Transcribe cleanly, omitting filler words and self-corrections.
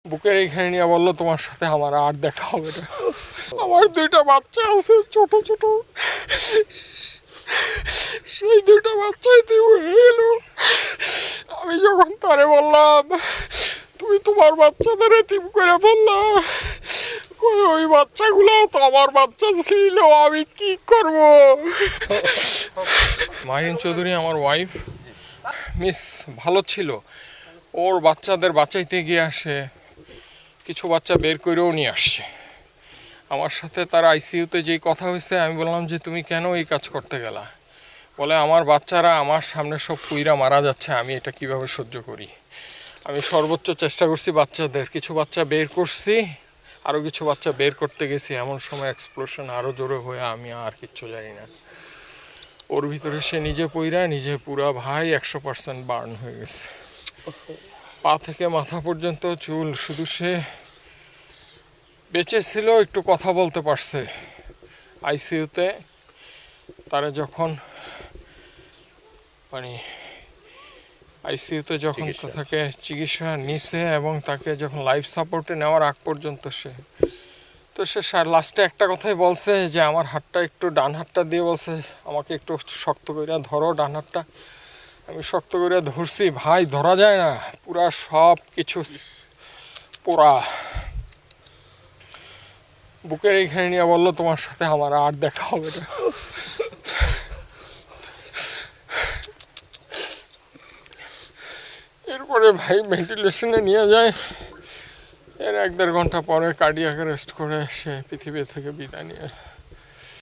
বুকের এইখানে নিয়ে বললো তোমার সাথে আমার আর দেখা হবে না। আমার দুইটা বাচ্চা আছে ছোট ছোট, সেই দুইটা বাচ্চাই দিয়ে হয়ে গেল। আমি যখন তারে বললাম তুমি তোমার বাচ্চাদের এতিম করে বললা, ওই বাচ্চাগুলো তো আমার বাচ্চা ছিল, আমি কি করব? মাহিন চৌধুরী আমার ওয়াইফ মিস ভালো ছিল, ওর বাচ্চাদের বাঁচাইতে গিয়ে আসে কিছু বাচ্চা বের করেও নিয়ে আসছে আমার সাথে। তার আইসিইউতে যেই কথা হয়েছে আমি বললাম যে তুমি কেন এই কাজ করতে গেলা? বলে আমার বাচ্চারা আমার সামনে সব পুইরা মারা যাচ্ছে, আমি এটা কিভাবে সহ্য করি। আমি সর্বোচ্চ চেষ্টা করছি বাচ্চাদের, কিছু বাচ্চা বের করছি, আরও কিছু বাচ্চা বের করতে গেছি, এমন সময় এক্সপ্লোশন আরও জোরে হয়ে আমি আর কিচ্ছু জানি না। ওর ভিতরে সে নিজে পইরা নিজে পুরা ভাই 100% বার্ন হয়ে গেছে, পা থেকে মাথা পর্যন্ত চুল। শুধু সে বেঁচে ছিল, একটু কথা বলতে পারছে আইসিইউতে। তারা যখন মানে আইসিইউতে যখন তাকে চিকিৎসা নিছে এবং তাকে যখন লাইফ সাপোর্টে নেওয়ার আগ পর্যন্ত সে লাস্টে একটা কথাই বলছে যে আমার হাতটা একটু, ডান হাতটা দিয়ে বলছে আমাকে একটু শক্ত করে ধরো ডান হাতটা। আমি শক্ত করে ধরছি, ভাই ধরা যায় না, পুরা সব কিছু পোড়া। বুকের এইখানে নিয়ে বললো তোমার সাথে আমার আর দেখা হবে না। এরপরে ভাই ভেন্টিলেশনে নিয়ে যায়, এর 1-1.5 ঘন্টা পরে কার্ডিয়াক অ্যারেস্ট করে সে পৃথিবী থেকে বিদায় নিয়ে